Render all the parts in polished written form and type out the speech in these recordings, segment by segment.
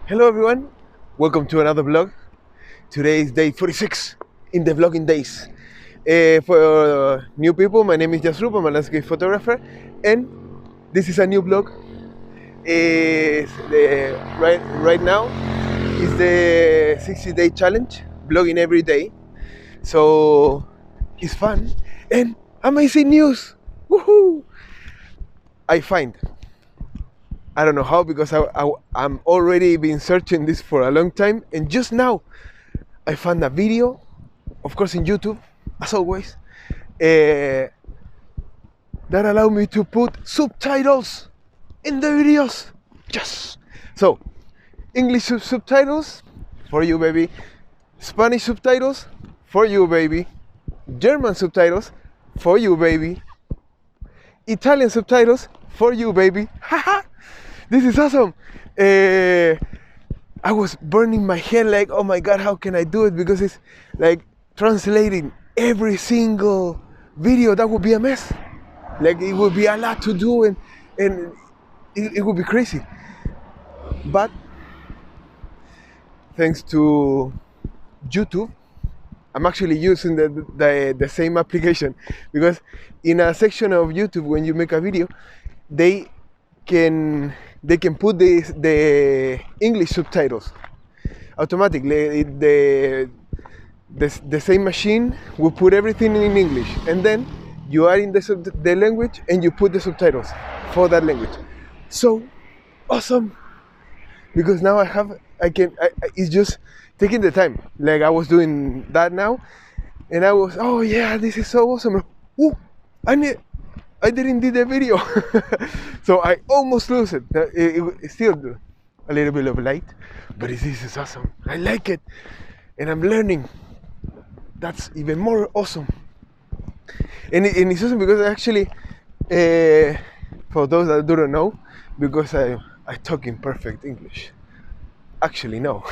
Hello everyone, welcome to another vlog. Today is day 46 in the vlogging days. For new people, my name is Jasrup, I'm a landscape photographer, and this is a new vlog. Right now is the 60-day challenge, vlogging every day. So it's fun and amazing news. Woohoo! I don't know how, because I'm already been searching this for a long time, and just now I found a video, of course in YouTube, as always, that allowed me to put subtitles in the videos. Yes! So, English subtitles for you, baby. Spanish subtitles for you, baby. German subtitles for you, baby. Italian subtitles for you, baby. Haha! This is awesome. I was burning my head like, oh my god, how can I do it? Because it's like translating every single video. That would be a mess. Like, it would be a lot to do, and it would be crazy. But thanks to YouTube, I'm actually using the same application, because in a section of YouTube, when you make a video, they can put the English subtitles automatically. The same machine will put everything in English, and then you are in the language and you put the subtitles for that language. So awesome, because now it's just taking the time. Like, I was doing that now, and I was, oh yeah, this is so awesome. Ooh, I didn't do the video. So I almost lose it. It's still a little bit of light, but this is awesome. I like it, and I'm learning. That's even more awesome. And it's awesome because actually, for those that don't know, because I talk in perfect English. Actually, no.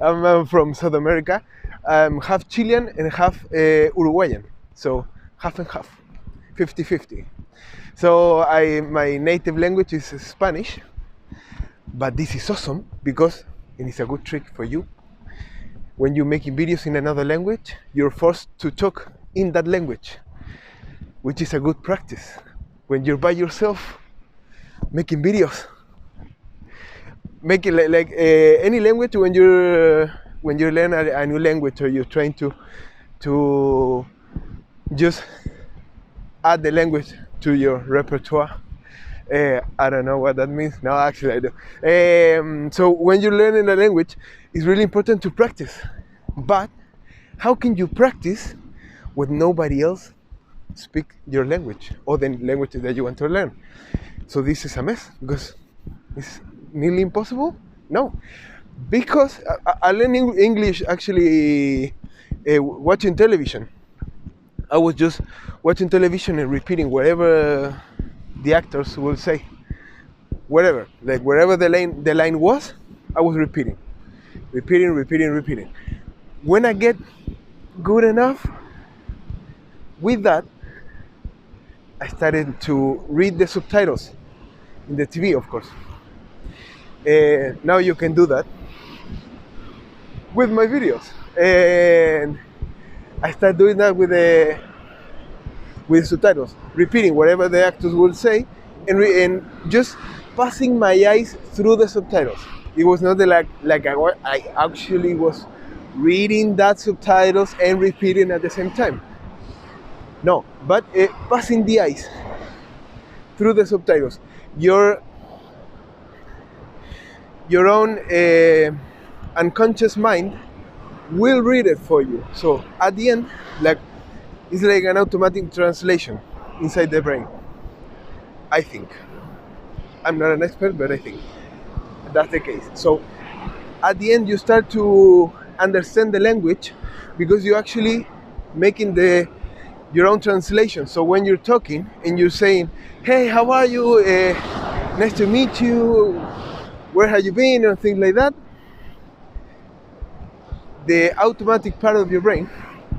I'm from South America. I'm half Chilean and half Uruguayan. So half and half. 50-50. So my native language is Spanish, but this is awesome because, and it's a good trick for you, when you're making videos in another language, you're forced to talk in that language, which is a good practice when you're by yourself making videos. Make it like any language. When you learn a new language, or you're trying to just add the language to your repertoire. I don't know what that means. No, actually I do. So when you're learning a language, it's really important to practice. But how can you practice when nobody else speak your language, or the language that you want to learn? So this is a mess, because it's nearly impossible. No, because I learned English actually watching television. I was just watching television and repeating whatever the actors will say, whatever, like wherever the line was, I was repeating. When I get good enough with that, I started to read the subtitles in the TV, of course. Now you can do that with my videos, and I start doing that with subtitles, repeating whatever the actors will say, and just passing my eyes through the subtitles. It was not like I actually was reading that subtitles and repeating at the same time. No, but passing the eyes through the subtitles. Your own unconscious mind will read it for you. So at the end, it's like an automatic translation inside the brain. I think. I'm not an expert, but I think that's the case. So at the end, you start to understand the language, because you're actually making your own translation. So when you're talking and you're saying, hey, how are you? Nice to meet you. Where have you been? And things like that. The automatic part of your brain,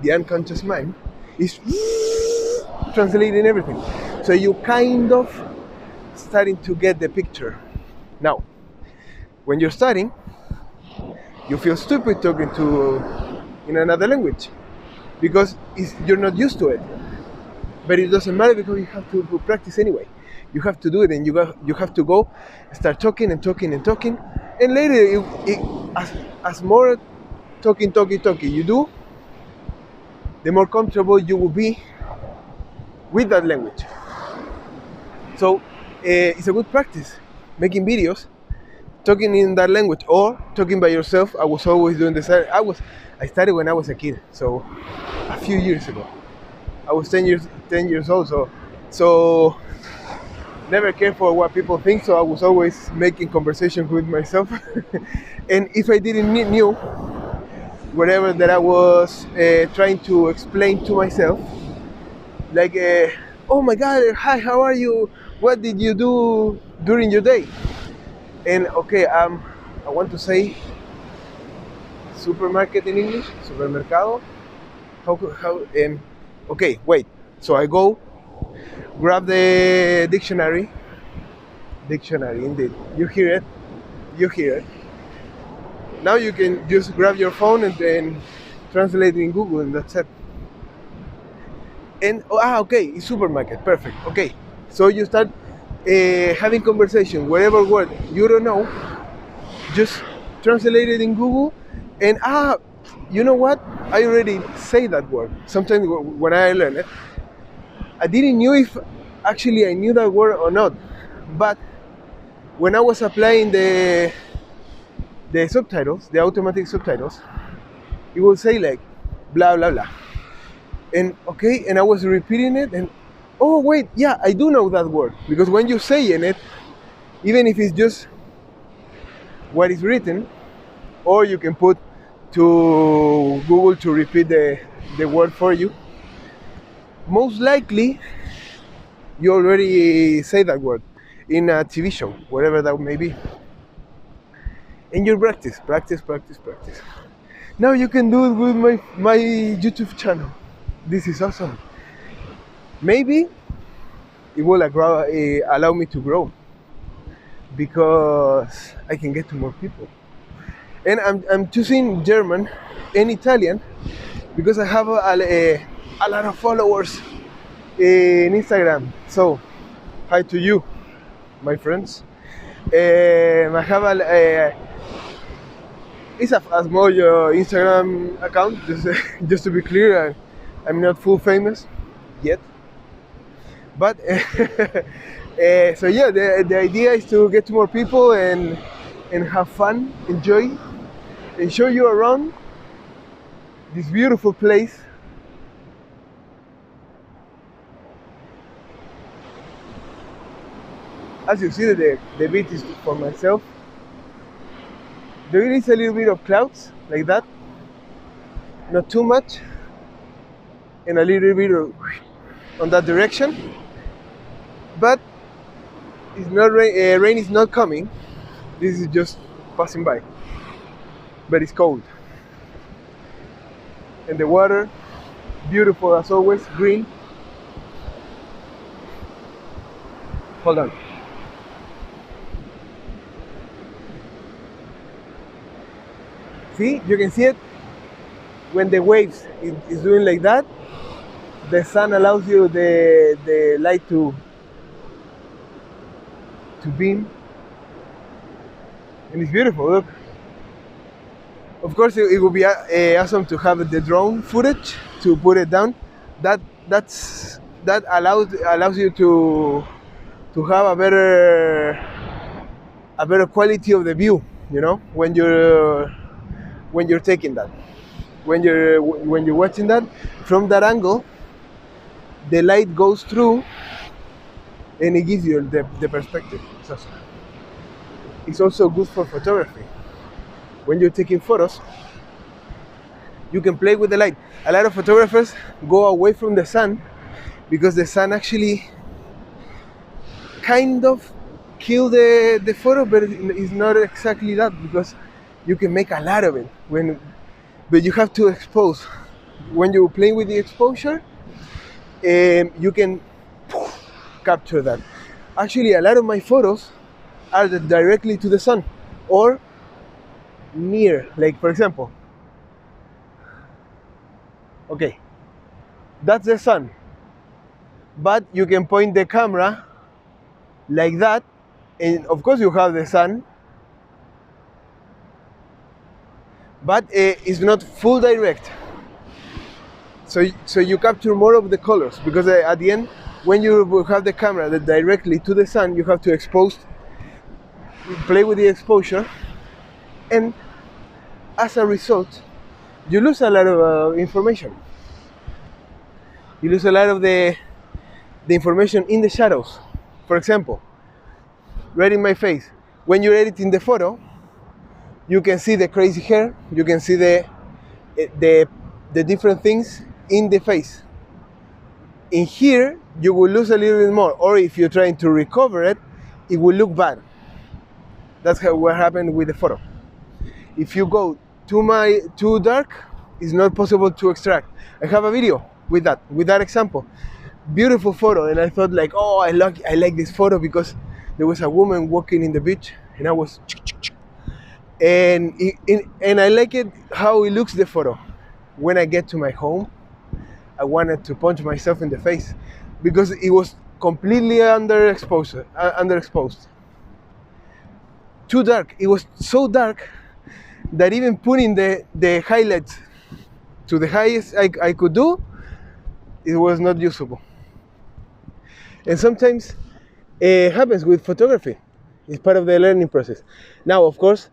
the unconscious mind, is translating everything. So you kind of starting to get the picture. Now, when you're studying, you feel stupid talking to in another language because you're not used to it. But it doesn't matter because you have to practice anyway. You have to do it, and you have to go start talking and talking and talking, and later as more talking you do, the more comfortable you will be with that language. So it's a good practice making videos talking in that language or talking by yourself. I was always doing this. I started when I was a kid, so a few years ago. I was 10 years old, so never cared for what people think. So I was always making conversations with myself, and if I didn't knew whatever that I was trying to explain to myself, like, oh my God, hi, how are you? What did you do during your day? And okay, I want to say supermarket in English, supermercado. How? Okay, wait. So I go, grab the dictionary. Dictionary, indeed. You hear it. You hear it. Now you can just grab your phone and then translate it in Google, and that's it. And okay, it's supermarket. Perfect. Okay, so you start having conversation. Whatever word you don't know, just translate it in Google, and you know what? I already say that word. Sometimes when I learn it, I didn't know if actually I knew that word or not. But when I was applying the subtitles, the automatic subtitles, it will say like blah blah blah. And okay, and I was repeating it, and oh wait, yeah, I do know that word, because when you say in it, even if it's just what is written, or you can put to Google to repeat the word for you, most likely you already say that word in a TV show, whatever that may be. And you practice. Now you can do it with my YouTube channel. This is awesome. Maybe it will allow me to grow, because I can get to more people. And I'm choosing German and Italian because I have a lot of followers in Instagram. So, hi to you, my friends. I have it's a small Instagram account, just to be clear. I'm not full famous yet. But so yeah, the idea is to get to more people and have fun, enjoy, and show you around this beautiful place. As you see, the beach is for myself. There is a little bit of clouds like that, not too much, and a little bit of on that direction. But it's not rain. Rain is not coming. This is just passing by. But it's cold. And the water, beautiful as always, green. Hold on. See, you can see it when the waves is doing like that. The sun allows you the light to beam, and it's beautiful. Look. Of course, it would be awesome to have the drone footage to put it down. That allows you to have a better quality of the view. You know, when you're taking that, when you're watching that from that angle, the light goes through, and it gives you the perspective. It's also good for photography. When you're taking photos, you can play with the light. A lot of photographers go away from the sun because the sun actually kind of kill the photo, but it's not exactly that, because you can make a lot of it but you have to expose. When you're playing with the exposure, you can capture that. Actually, a lot of my photos are directly to the sun, or near. Like for example, okay, that's the sun, but you can point the camera like that, and of course you have the sun, but it's not full direct. So you capture more of the colors, because at the end, when you have the camera that directly to the sun, you have to play with the exposure, and as a result, you lose a lot of information. You lose a lot of the information in the shadows. For example, right in my face, when you're editing the photo, you can see the crazy hair, you can see the different things in the face. In here, you will lose a little bit more, or if you're trying to recover it, it will look bad. That's what happened with the photo. If you go too dark, it's not possible to extract. I have a video with that example. Beautiful photo, and I thought like, oh, I like this photo because there was a woman walking in the beach, and I was, and I like it how it looks, the photo. When I get to my home, I wanted to punch myself in the face because it was completely underexposed. Too dark. It was so dark that even putting the highlights to the highest I could do, it was not usable. And sometimes it happens with photography. It's part of the learning process. Now, of course,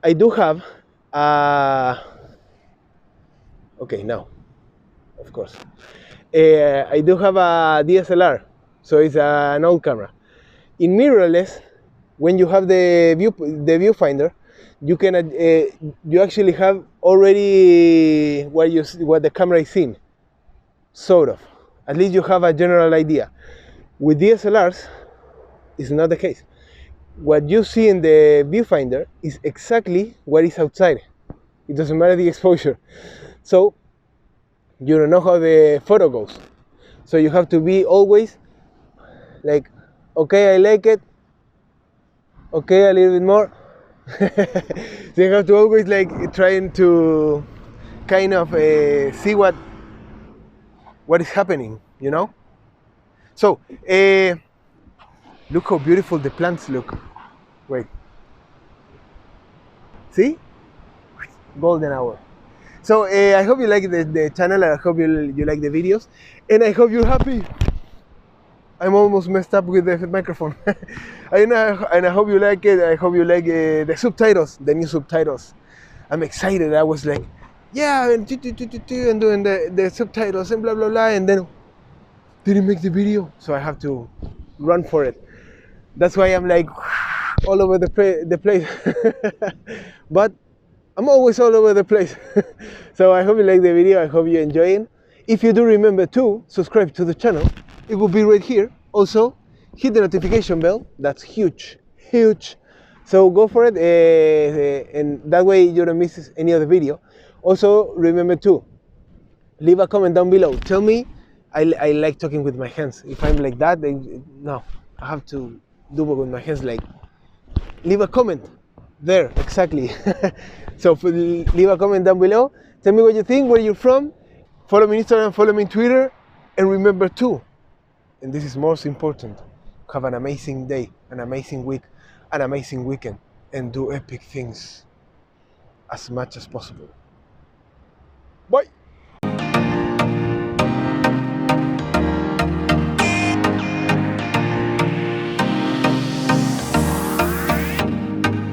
I do have of course, I do have a DSLR, so it's an old camera. In mirrorless, when you have the viewfinder, you can you actually have already what the camera is seeing, sort of. At least you have a general idea. With DSLRs, it's not the case. What you see in the viewfinder is exactly what is outside. It doesn't matter the exposure. So you don't know how the photo goes. So you have to be always like, okay, I like it. Okay, a little bit more. So you have to always like trying to kind of see what is happening, you know? So look how beautiful the plants look. Wait. See? Golden hour. So I hope you like the channel. I hope you like the videos, and I hope you're happy. I'm almost messed up with the microphone. and I hope you like it. I hope you like the subtitles, the new subtitles. I'm excited. I was like, yeah, and doing the subtitles and blah blah blah, and then didn't make the video, so I have to run for it. That's why I'm like all over the place. But I'm always all over the place. So I hope you like the video. I hope you enjoy it. If you do, remember to subscribe to the channel. It will be right here. Also, hit the notification bell. That's huge. So go for it, and that way you don't miss any other video. Also, remember to leave a comment down below. Tell me, I like talking with my hands. If I'm like that, then no, I have to do it with my hands. Like, leave a comment there, exactly. So leave a comment down below. Tell me what you think, where you're from. Follow me on Instagram, follow me on Twitter, and remember to, and this is most important, have an amazing day, an amazing week, an amazing weekend, and do epic things as much as possible. Bye.